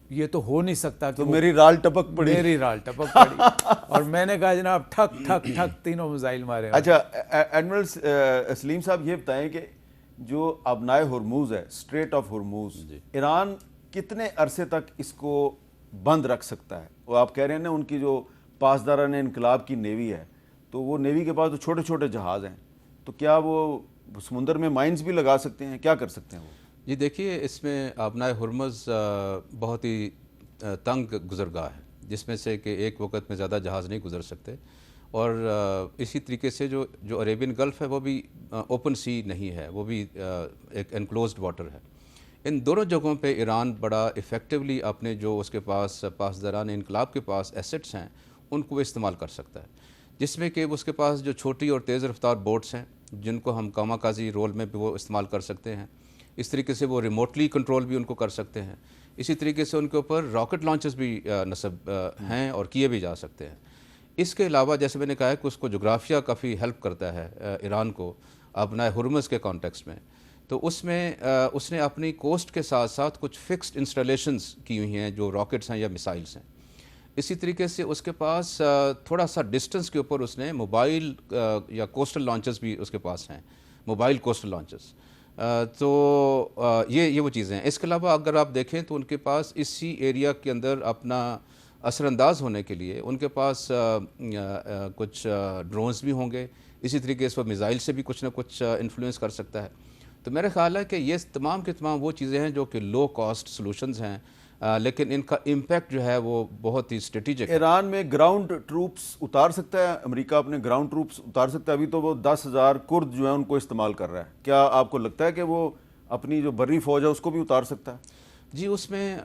یہ تو ہو نہیں سکتا کہ میری رال ٹپک پڑی, اور میں نے کہا جناب ٹھک ٹھک ٹھک تینوں میزائل مارے. اچھا ایڈمرل سلیم صاحب یہ بتائیں کہ جو ابنائے ہرموز ہے, اسٹریٹ آف ہرموز, ایران کتنے عرصے تک اس کو بند رکھ سکتا ہے؟ وہ آپ کہہ رہے ہیں نا ان کی جو پاسداران انقلاب کی نیوی ہے, تو وہ نیوی کے پاس تو چھوٹے چھوٹے جہاز ہیں, تو کیا وہ سمندر میں مائنز بھی لگا سکتے ہیں, کیا کر سکتے ہیں وہ؟ جی دیکھیے, اس میں آبنائے ہرمز بہت ہی تنگ گزرگاہ ہے, جس میں سے کہ ایک وقت میں زیادہ جہاز نہیں گزر سکتے, اور اسی طریقے سے جو عربین گلف ہے وہ بھی اوپن سی نہیں ہے, وہ بھی ایک انکلوزڈ واٹر ہے. ان دونوں جگہوں پہ ایران بڑا ایفیکٹولی اپنے جو اس کے پاس پاسداران انقلاب کے پاس ایسٹس ہیں ان کو استعمال کر سکتا ہے, جس میں کہ اس کے پاس جو چھوٹی اور تیز رفتار بوٹس ہیں جن کو ہم کاما کازی رول میں بھی وہ استعمال کر سکتے ہیں. اس طریقے سے وہ ریموٹلی کنٹرول بھی ان کو کر سکتے ہیں. اسی طریقے سے ان کے اوپر راکٹ لانچز بھی نصب ہیں اور کیے بھی جا سکتے ہیں. اس کے علاوہ جیسے میں نے کہا ہے کہ اس کو جغرافیہ کافی ہیلپ کرتا ہے ایران کو آبنائے ہرمز کے کانٹیکسٹ میں, تو اس میں اس نے اپنی کوسٹ کے ساتھ ساتھ کچھ فکسڈ انسٹالیشنز کی ہوئی ہیں جو راکٹس ہیں یا میسائلز ہیں. اسی طریقے سے اس کے پاس تھوڑا سا ڈسٹنس کے اوپر اس نے موبائل یا کوسٹل لانچز بھی اس کے پاس ہیں, موبائل کوسٹل لانچز. تو یہ وہ چیزیں ہیں. اس کے علاوہ اگر آپ دیکھیں تو ان کے پاس اسی ایریا کے اندر اپنا اثر انداز ہونے کے لیے ان کے پاس کچھ ڈرونز بھی ہوں گے. اسی طریقے سے وہ میزائل سے بھی کچھ نہ کچھ انفلوئنس کر سکتا ہے. تو میرا خیال ہے کہ یہ تمام کے تمام وہ چیزیں ہیں جو کہ لو کاسٹ سلوشنز ہیں, لیکن ان کا امپیکٹ جو ہے وہ بہت ہی اسٹریٹجک ہے. ایران میں گراؤنڈ ٹروپس اتار سکتا ہے امریکہ, اپنے گراؤنڈ ٹروپس اتار سکتا ہے؟ ابھی تو وہ 10,000 کرد جو ہیں ان کو استعمال کر رہا ہے, کیا آپ کو لگتا ہے کہ وہ اپنی جو بری فوج ہے اس کو بھی اتار سکتا ہے؟ جی, اس میں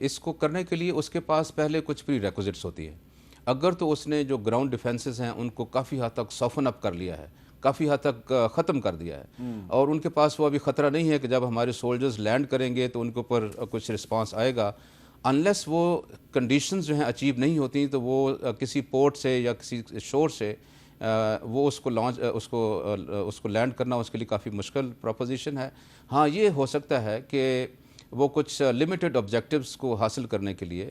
اس کو کرنے کے لیے اس کے پاس پہلے کچھ پری ریکوزٹس ہوتی ہے. اگر تو اس نے جو گراؤنڈ ڈیفنسز ہیں ان کو کافی حد تک سافن اپ کر لیا ہے, کافی حد تک ختم کر دیا ہے, اور ان کے پاس وہ ابھی خطرہ نہیں ہے کہ جب ہمارے سولجرز لینڈ کریں گے تو ان کے اوپر کچھ رسپانس آئے گا, انلیس وہ کنڈیشنز جو ہیں اچیو نہیں ہوتی تو وہ کسی پورٹ سے یا کسی شور سے وہ اس کو لینڈ کرنا اس کے لیے کافی مشکل پروپوزیشن ہے. ہاں, یہ ہو سکتا ہے کہ وہ کچھ لمیٹڈ آبجیکٹیوز کو حاصل کرنے کے لیے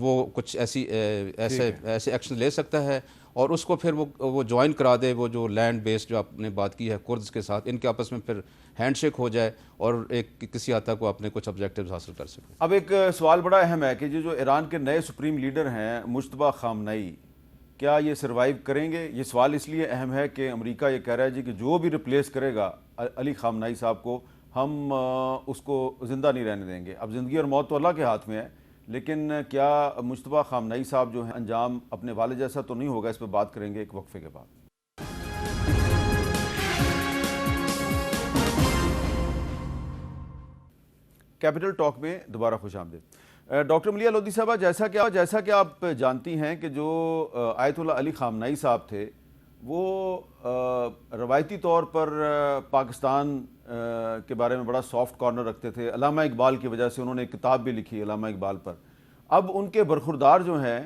وہ کچھ ایسے ایکشن لے سکتا ہے, اور اس کو پھر وہ جوائن کرا دے, وہ جو لینڈ بیس جو آپ نے بات کی ہے کردز کے ساتھ, ان کے آپس میں پھر ہینڈ شیک ہو جائے اور ایک کسی حد تک وہ اپنے کچھ آبجیکٹیوز حاصل کر سکے. اب ایک سوال بڑا اہم ہے کہ جو ایران کے نئے سپریم لیڈر ہیں مجتبیٰ خامنئی, کیا یہ سروائیو کریں گے؟ یہ سوال اس لیے اہم ہے کہ امریکہ یہ کہہ رہا ہے جی کہ جو بھی ریپلیس کرے گا علی خامنئی صاحب کو ہم اس کو زندہ نہیں رہنے دیں گے. اب زندگی اور موت تو اللہ کے ہاتھ میں ہے, لیکن کیا مجتبیٰ خامنئی صاحب جو ہیں انجام اپنے والد جیسا تو نہیں ہوگا؟ اس پہ بات کریں گے ایک وقفے کے بعد. کیپٹل ٹاک میں دوبارہ خوش آمدید. ڈاکٹر ملیحہ لودھی صاحبہ, جیسا کہ آپ جانتی ہیں کہ جو آیت اللہ علی خامنئی صاحب تھے وہ روایتی طور پر پاکستان کے بارے میں بڑا سافٹ کارنر رکھتے تھے. علامہ اقبال کی وجہ سے انہوں نے ایک کتاب بھی لکھی علامہ اقبال پر. اب ان کے برخوردار جو ہیں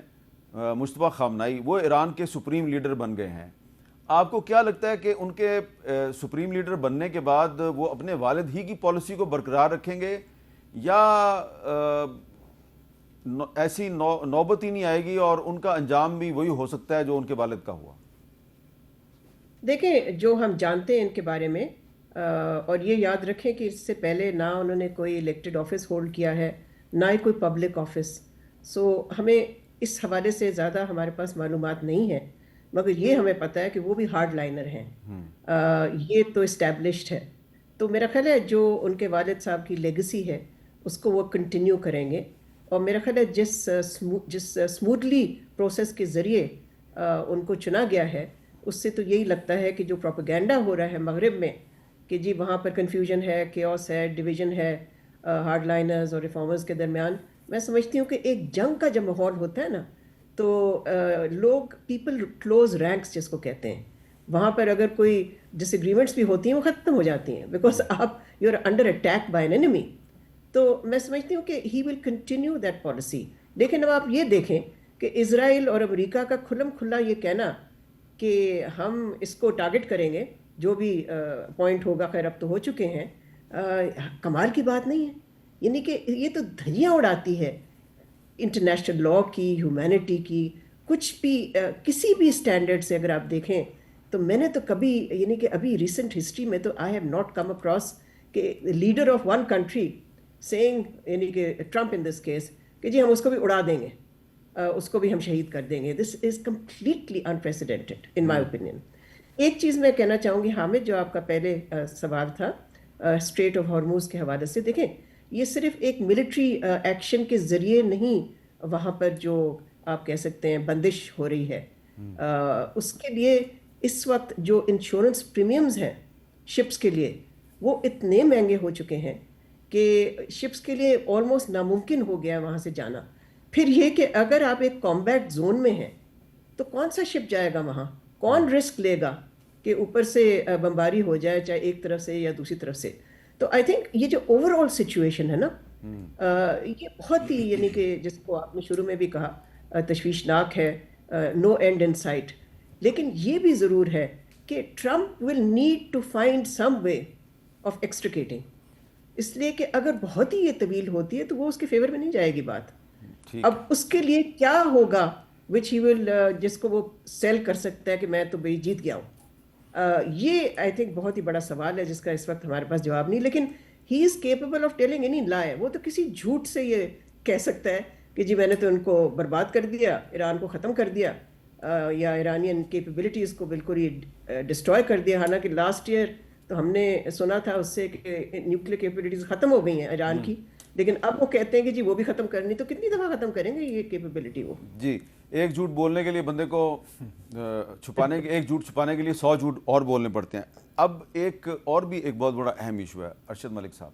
مجتبیٰ خامنئی وہ ایران کے سپریم لیڈر بن گئے ہیں. آپ کو کیا لگتا ہے کہ ان کے سپریم لیڈر بننے کے بعد وہ اپنے والد ہی کی پالیسی کو برقرار رکھیں گے یا ایسی نوبت ہی نہیں آئے گی اور ان کا انجام بھی وہی ہو سکتا ہے جو ان کے والد کا ہوا؟ دیکھیں, جو ہم جانتے ہیں ان کے بارے میں, اور یہ یاد رکھیں کہ اس سے پہلے نہ انہوں نے کوئی الیکٹڈ آفس ہولڈ کیا ہے نہ ہی کوئی پبلک آفس, سو ہمیں اس حوالے سے زیادہ ہمارے پاس معلومات نہیں ہیں, مگر یہ ہمیں پتہ ہے کہ وہ بھی ہارڈ لائنر ہیں. یہ تو اسٹیبلشڈ ہے. تو میرا خیال ہے جو ان کے والد صاحب کی لیگسی ہے اس کو وہ کنٹینیو کریں گے, اور میرا خیال ہے جس اسموتھلی پروسیس کے ذریعے ان کو چنا گیا ہے اس سے تو یہی لگتا ہے کہ جو پروپیگنڈا ہو رہا ہے مغرب میں کہ جی وہاں پر کنفیوژن ہے, کیوس ہے, ڈویژن ہے ہارڈ لائنرز اور ریفارمرز کے درمیان, میں سمجھتی ہوں کہ ایک جنگ کا جب ماحول ہوتا ہے نا تو لوگ پیپل کلوز رینکس جس کو کہتے ہیں, وہاں پر اگر کوئی ڈس ایگریمنٹس بھی ہوتی ہیں وہ ختم ہو جاتی ہیں بیکاز آپ you are under attack by an enemy. تو میں سمجھتی ہوں کہ he will continue that policy. لیکن اب آپ یہ دیکھیں کہ اسرائیل اور امریکہ کا کھلم کھلا یہ کہنا کہ ہم اس کو ٹارگٹ کریں گے جو بھی پوائنٹ ہوگا, خیر اب تو ہو چکے ہیں, کمال کی بات نہیں ہے. یعنی کہ یہ تو دھجیاں اڑاتی ہے انٹرنیشنل لاء کی, ہیومینٹی کی, کچھ بھی کسی بھی اسٹینڈرڈ سے اگر آپ دیکھیں تو میں نے تو کبھی یعنی کہ ابھی ریسنٹ ہسٹری میں تو I have not come across کہ leader of one country saying, یعنی کہ ٹرمپ ان دس کیس, کہ جی ہم اس کو بھی اڑا دیں گے. اس کو بھی ہم شہید کر دیں گے. This is completely unprecedented in my opinion. ایک چیز میں کہنا چاہوں گی حامد، جو آپ کا پہلے سوال تھا اسٹریٹ آف ہارموز کے حوالے سے، دیکھیں یہ صرف ایک ملٹری ایکشن کے ذریعے نہیں وہاں پر جو آپ کہہ سکتے ہیں بندش ہو رہی ہے. اس کے لیے اس وقت جو انشورنس پریمیمز ہیں شپس کے لیے وہ اتنے مہنگے ہو چکے ہیں کہ شپس کے لیے آلموسٹ ناممکن ہو گیا وہاں سے جانا. پھر یہ کہ اگر آپ ایک کامبیٹ زون میں ہیں تو کون سا شپ جائے گا وہاں؟ کون رسک لے گا کہ اوپر سے بمباری ہو جائے، چاہے ایک طرف سے یا دوسری طرف سے؟ تو آئی تھنک یہ جو اوور آل سچویشن ہے نا، یہ بہت ہی یعنی کہ جس کو آپ نے شروع میں بھی کہا تشویشناک ہے، نو اینڈ ان سائٹ. لیکن یہ بھی ضرور ہے کہ Trump will need to find some way of extricating, اس لیے کہ اگر بہت ہی یہ طویل ہوتی ہے تو وہ اس کے فیور میں نہیں جائے گی بات. اب اس کے لیے کیا ہوگا وچ ہی ول، جس کو وہ سیل کر سکتا ہے کہ میں تو بھائی جیت گیا ہوں. یہ آئی تھنک بہت ہی بڑا سوال ہے جس کا اس وقت ہمارے پاس جواب نہیں. لیکن he is capable of telling any lie. وہ تو کسی جھوٹ سے یہ کہہ سکتا ہے کہ جی میں نے تو ان کو برباد کر دیا، ایران کو ختم کر دیا، یا ایرانین کیپیبلٹیز کو بالکل ہی ڈسٹروائے کر دیا. حالانکہ لاسٹ ایئر تو ہم نے سنا تھا اس سے کہ نیوکلیر کیپیبلٹیز ختم ہو گئی ہیں ایران کی، لیکن اب وہ کہتے ہیں کہ جی وہ بھی ختم کرنی. تو کتنی دفعہ ختم کریں گے یہ کیپیبلٹی؟ وہ جی ایک جھوٹ بولنے کے لیے بندے کو چھپانے کے، ایک جھوٹ چھپانے کے لیے 100 جھوٹ اور بولنے پڑتے ہیں. اب ایک اور بھی ایک بہت بڑا اہم ایشو ہے ارشد ملک صاحب.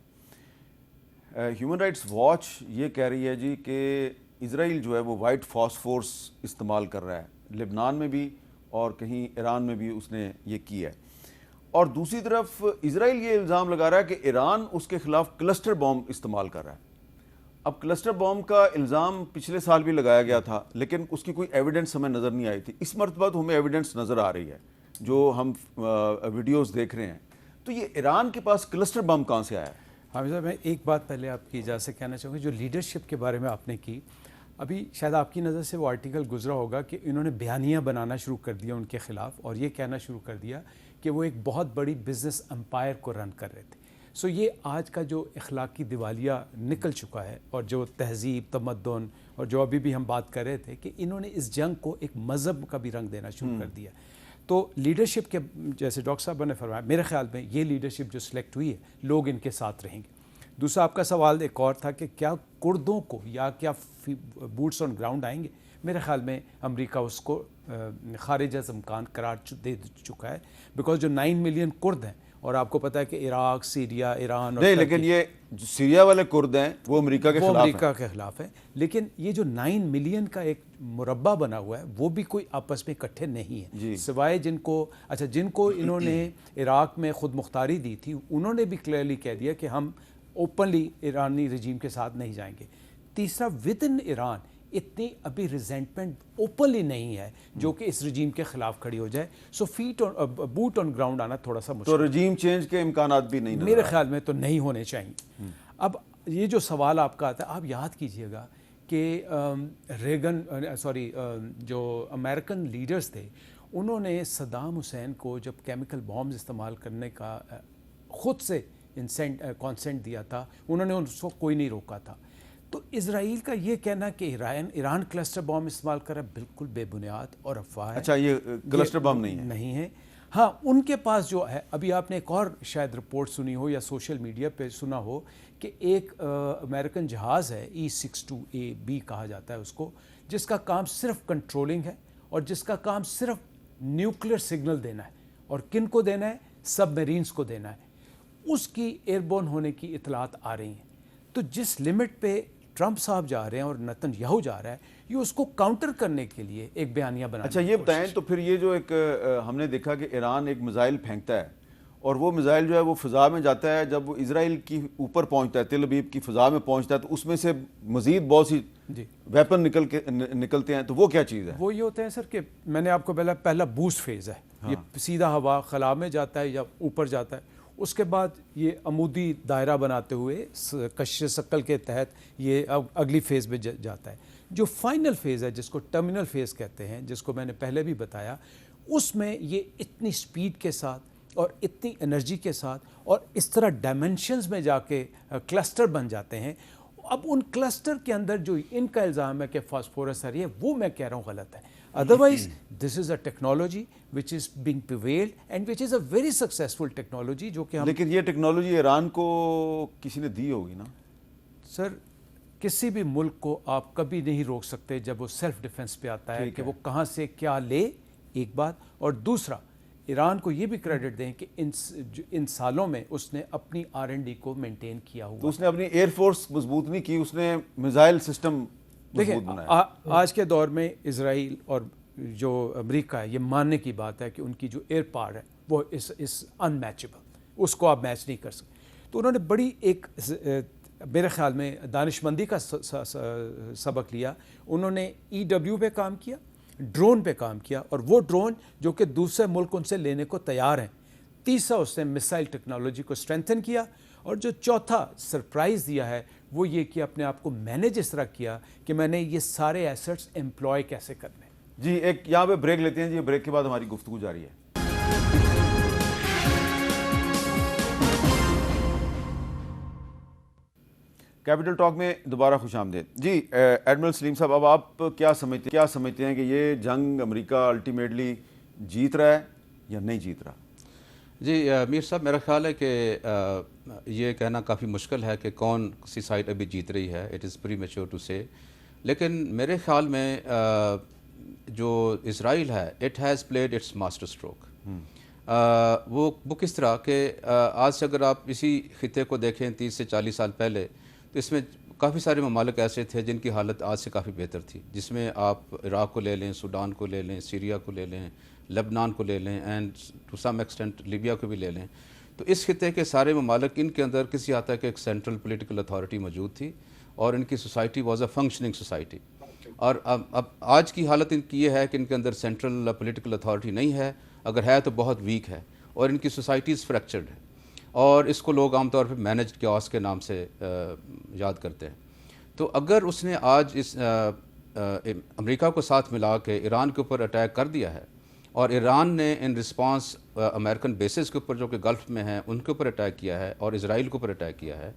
ہیومن رائٹس واچ یہ کہہ رہی ہے جی کہ اسرائیل جو ہے وہ وائٹ فاسفورس استعمال کر رہا ہے، لبنان میں بھی اور کہیں ایران میں بھی اس نے یہ کی ہے. اور دوسری طرف اسرائیل یہ الزام لگا رہا ہے کہ ایران اس کے خلاف کلسٹر بام استعمال کر رہا ہے. اب کلسٹر بام کا الزام پچھلے سال بھی لگایا گیا تھا لیکن اس کی کوئی ایویڈنس ہمیں نظر نہیں آئی تھی. اس مرتبہ تو ہمیں ایویڈنس نظر آ رہی ہے جو ہم ویڈیوز دیکھ رہے ہیں. تو یہ ایران کے پاس کلسٹر بم کہاں سے آیا ہے؟ حامد صاحب میں ایک بات پہلے آپ کی اجازت سے کہنا چاہوں گا. جو لیڈرشپ کے بارے میں آپ نے کی، ابھی شاید آپ کی نظر سے وہ آرٹیکل گزرا ہوگا کہ انہوں نے بیانیہ بنانا شروع کر دیا ان کے خلاف اور یہ کہنا شروع کر دیا کہ وہ ایک بہت بڑی بزنس امپائر کو رن کر رہے تھے. سو یہ آج کا جو اخلاقی دیوالیہ نکل چکا ہے اور جو تہذیب، تمدن، اور جو ابھی بھی ہم بات کر رہے تھے کہ انہوں نے اس جنگ کو ایک مذہب کا بھی رنگ دینا شروع کر دیا. تو لیڈرشپ کے جیسے ڈاکٹر صاحب نے فرمایا، میرے خیال میں یہ لیڈرشپ جو سلیکٹ ہوئی ہے لوگ ان کے ساتھ رہیں گے. دوسرا آپ کا سوال ایک اور تھا کہ کیا کردوں کو یا کیا بوٹس آن گراؤنڈ آئیں گے. میرے خیال میں امریکہ اس کو خارج از امکان قرار دے چکا ہے، بیکاز جو 9 ملین کرد ہیں، اور آپ کو پتہ ہے کہ عراق، سیریا، ایران نہیں، لیکن یہ جو سیریا والے کرد ہیں وہ امریکہ کے خلاف ہیں. لیکن یہ جو 9 ملین کا ایک مربع بنا ہوا ہے وہ بھی کوئی آپس میں اکٹھے نہیں ہیں، سوائے جن کو انہوں نے عراق میں خود مختاری دی تھی، انہوں نے بھی کلیئرلی کہہ دیا کہ ہم اوپنلی ایرانی رجیم کے ساتھ نہیں جائیں گے. تیسرا، ود ان ایران اتنی ابھی ریزنٹمنٹ اوپنلی نہیں ہے جو کہ اس رجیم کے خلاف کھڑی ہو جائے. سو بوٹ آن گراؤنڈ آنا تھوڑا سا مشکل. تو رجیم چینج کے امکانات بھی نہیں میرے خیال میں تو نہیں ہونے چاہیے. اب یہ جو سوال آپ کا آتا ہے، آپ یاد کیجئے گا کہ جو امریکن لیڈرز تھے انہوں نے صدام حسین کو جب کیمیکل بامز استعمال کرنے کا خود سے کانسنٹ دیا تھا، انہوں نے اس کو کوئی نہیں روکا تھا. تو اسرائیل کا یہ کہنا کہ ایران کلسٹر بام استعمال کر رہا ہے بالکل بے بنیاد اور افواہ ہے. اچھا، یہ کلسٹر بام نہیں ہے. ہاں، ان کے پاس جو ہے، ابھی آپ نے ایک اور شاید رپورٹ سنی ہو یا سوشل میڈیا پہ سنا ہو کہ ایک امریکن جہاز ہے E-62A-B کہا جاتا ہے اس کو، جس کا کام صرف کنٹرولنگ ہے اور جس کا کام صرف نیوکلیر سگنل دینا ہے. اور کن کو دینا ہے؟ سب میرینز کو دینا ہے. اس کی ایئربورن ہونے کی اطلاعات آ رہی ہیں. تو جس لمٹ پہ ٹرمپ صاحب جا رہے ہیں اور نتن یاہو جا رہا ہے، یہ اس کو کاؤنٹر کرنے کے لیے ایک بیانیہ بنا. اچھا یہ بتائیں، تو پھر یہ جو ایک ہم نے دیکھا کہ ایران ایک میزائل پھینکتا ہے اور وہ میزائل جو ہے وہ فضا میں جاتا ہے، جب وہ اسرائیل کی اوپر پہنچتا ہے، تل ابیب کی فضا میں پہنچتا ہے، تو اس میں سے مزید بہت سی ویپن نکلتے ہیں. تو وہ کیا چیز ہے؟ وہ یہ ہوتا ہے سر کہ میں نے آپ کو پہلا بوسٹ فیز ہے، یہ سیدھا ہوا خلا میں جاتا ہے یا اوپر جاتا ہے. اس کے بعد یہ عمودی دائرہ بناتے ہوئے کشش ثقل کے تحت یہ اگلی فیز میں جاتا ہے. جو فائنل فیز ہے جس کو ٹرمینل فیز کہتے ہیں، جس کو میں نے پہلے بھی بتایا، اس میں یہ اتنی سپیڈ کے ساتھ اور اتنی انرجی کے ساتھ اور اس طرح ڈائمنشنز میں جا کے کلسٹر بن جاتے ہیں اب ان کلسٹر کے اندر جو ان کا الزام ہے کہ فاسفورس آ رہی ہے وہ میں کہہ رہا ہوں غلط ہے. Otherwise this is a technology which is being prevailed and which is a very successful technology جو کہ ہم. لیکن یہ ٹیکنالوجی ایران کو کسی نے دی ہوگی نا سر. کسی بھی ملک کو آپ کبھی نہیں روک سکتے جب وہ سیلف ڈیفنس پہ آتا ہے کہ وہ کہاں سے کیا لے, ایک بات. اور دوسرا ایران کو یہ بھی کریڈٹ دیں کہ ان سالوں میں اس نے اپنی R&D کو مینٹین کیا ہوا. تو اس نے اپنی ایئر فورس مضبوط نہیں کی, اس نے میزائل سسٹم مضبوط بنایا. آج کے دور میں اسرائیل اور جو امریکہ ہے یہ ماننے کی بات ہے کہ ان کی جو ایئر پاور ہے وہ اس ان میچیبل, اس کو آپ میچ نہیں کر سکتے. تو انہوں نے بڑی ایک میرے خیال میں دانش مندی کا سبق لیا. انہوں نے EW پہ کام کیا, ڈرون پہ کام کیا, اور وہ ڈرون جو کہ دوسرے ملک ان سے لینے کو تیار ہیں. تیسرا اس نے مسائل ٹیکنالوجی کو اسٹرینتھن کیا, اور جو چوتھا سرپرائز دیا ہے وہ یہ کہ اپنے آپ کو مینیج اس طرح کیا کہ میں نے یہ سارے ایسٹس امپلوائے کیسے کرنے. جی ایک یہاں پہ بریک لیتے ہیں جی, بریک کے بعد ہماری گفتگو جاری ہے. کیپٹل ٹاک میں دوبارہ خوش آمدید. جی ایڈمرل سلیم صاحب, اب آپ کیا سمجھتے ہیں کہ یہ جنگ امریکہ الٹیمیٹلی جیت رہا ہے یا نہیں جیت رہا؟ جی میر صاحب, میرا خیال ہے کہ یہ کہنا کافی مشکل ہے کہ کون سی سائڈ ابھی جیت رہی ہے. It is premature to say. لیکن میرے خیال میں جو اسرائیل ہے it has played its master stroke. وہ کس طرح کہ آج سے اگر آپ اسی خطے کو دیکھیں 30 سے 40 سال پہلے, تو اس میں کافی سارے ممالک ایسے تھے جن کی حالت آج سے کافی بہتر تھی, جس میں آپ عراق کو لے لیں, سوڈان کو لے لیں, سیریا کو لے لیں, لبنان کو لے لیں, and to some extent Libya کو بھی لے لیں. تو اس خطے کے سارے ممالک, ان کے اندر کسی حد تک ایک سینٹرل پولیٹیکل اتھارٹی موجود تھی, اور ان کی society was a functioning society. اور اب آج کی حالت ان کی یہ ہے کہ ان کے اندر سینٹرل پولیٹیکل اتھارٹی نہیں ہے, اگر ہے تو بہت ویک ہے, اور ان کی سوسائٹیز فریکچرڈ ہے, اور اس کو لوگ عام طور پہ مینجڈ کیوس کے نام سے یاد کرتے ہیں. تو اگر اس نے آج اس امریکہ کو ساتھ ملا کے ایران کے اوپر اٹیک کر دیا ہے, اور ایران نے ان رسپانس امریکن بیسز کے اوپر جو کہ گلف میں ہیں ان کے اوپر اٹیک کیا ہے, اور اسرائیل کے اوپر اٹیک کیا ہے,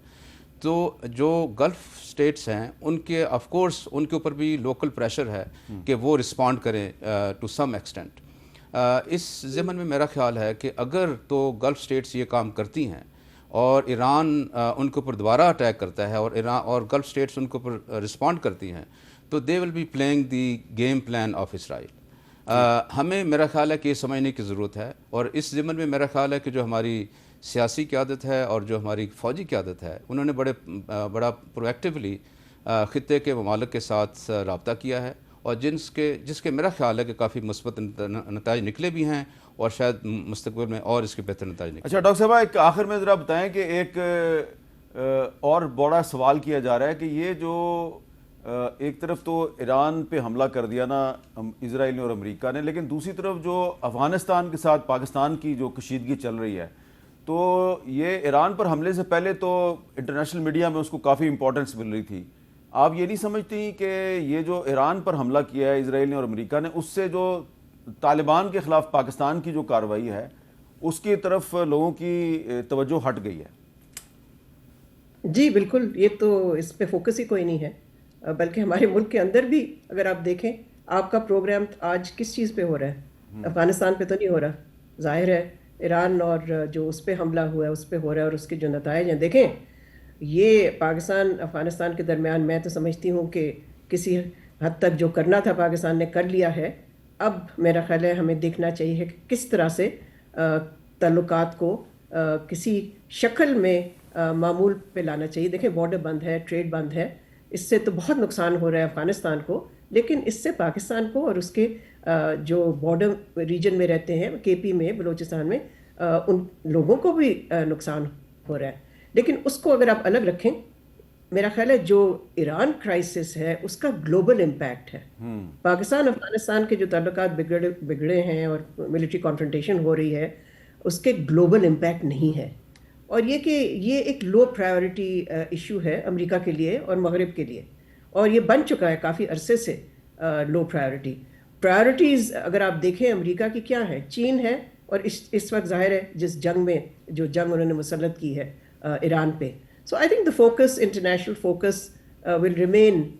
تو جو گلف سٹیٹس ہیں ان کے آف کورس ان کے اوپر بھی لوکل پریشر ہے کہ وہ رسپونڈ کریں ٹو سم ایکسٹینٹ. اس ضمن میں میرا خیال ہے کہ اگر تو گلف سٹیٹس یہ کام کرتی ہیں اور ایران ان کے اوپر دوبارہ اٹیک کرتا ہے, اور گلف سٹیٹس ان کے اوپر رسپونڈ کرتی ہیں, تو they will be playing the game plan of Israel. ہمیں میرا خیال ہے کہ یہ سمجھنے کی ضرورت ہے, اور اس ضمن میں میرا خیال ہے کہ جو ہماری سیاسی قیادت ہے اور جو ہماری فوجی قیادت ہے, انہوں نے بڑا پرویکٹیولی خطے کے ممالک کے ساتھ رابطہ کیا ہے, اور جس کے میرا خیال ہے کہ کافی مثبت نتائج نکلے بھی ہیں, اور شاید مستقبل میں اور اس کے بہتر نتائج نکلے. اچھا ڈاکٹر صاحب, ایک آخر میں ذرا بتائیں کہ ایک اور بڑا سوال کیا جا رہا ہے کہ یہ جو ایک طرف تو ایران پہ حملہ کر دیا نا اسرائیل نے اور امریکہ نے, لیکن دوسری طرف جو افغانستان کے ساتھ پاکستان کی جو کشیدگی چل رہی ہے, تو یہ ایران پر حملے سے پہلے تو انٹرنیشنل میڈیا میں اس کو کافی امپورٹنس مل رہی تھی. آپ یہ نہیں سمجھتی کہ یہ جو ایران پر حملہ کیا ہے اسرائیل نے اور امریکہ نے, اس سے جو طالبان کے خلاف پاکستان کی جو کارروائی ہے اس کی طرف لوگوں کی توجہ ہٹ گئی ہے؟ جی بالکل, یہ تو اس پہ فوکس ہی کوئی نہیں ہے, بلکہ ہمارے ملک کے اندر بھی اگر آپ دیکھیں, آپ کا پروگرام آج کس چیز پہ ہو رہا ہے؟ افغانستان پہ تو نہیں ہو رہا. ظاہر ہے ایران اور جو اس پہ حملہ ہوا ہے اس پہ ہو رہا ہے, اور اس کے جو نتائج ہیں دیکھیں. یہ پاکستان افغانستان کے درمیان میں تو سمجھتی ہوں کہ کسی حد تک جو کرنا تھا پاکستان نے کر لیا ہے. اب میرا خیال ہے ہمیں دیکھنا چاہیے کہ کس طرح سے تعلقات کو کسی شکل میں معمول پہ لانا چاہیے. دیکھیں بارڈر بند ہے, ٹریڈ بند ہے, اس سے تو بہت نقصان ہو رہا ہے افغانستان کو, لیکن اس سے پاکستان کو اور اس کے جو بارڈر ریجن میں رہتے ہیں, KP میں, بلوچستان میں, ان لوگوں کو بھی نقصان ہو رہا ہے. لیکن اس کو اگر آپ الگ رکھیں, میرا خیال ہے جو ایران کرائسس ہے اس کا گلوبل امپیکٹ ہے. پاکستان افغانستان کے جو تعلقات بگڑے ہیں اور ملٹری کانفرنٹیشن ہو رہی ہے, اس کے گلوبل امپیکٹ نہیں ہے. اور یہ کہ یہ ایک لو پرائیورٹی ایشو ہے امریکہ کے لیے اور مغرب کے لیے, اور یہ بن چکا ہے کافی عرصے سے لو پرائیورٹیز اگر آپ دیکھیں امریکہ کی کیا ہے, چین ہے, اور اس وقت ظاہر ہے جس جنگ میں جو جنگ انہوں نے مسلط کی ہے ایران پہ, So I think the focus, international focus, will remain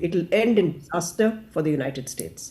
It will end in disaster for the United States.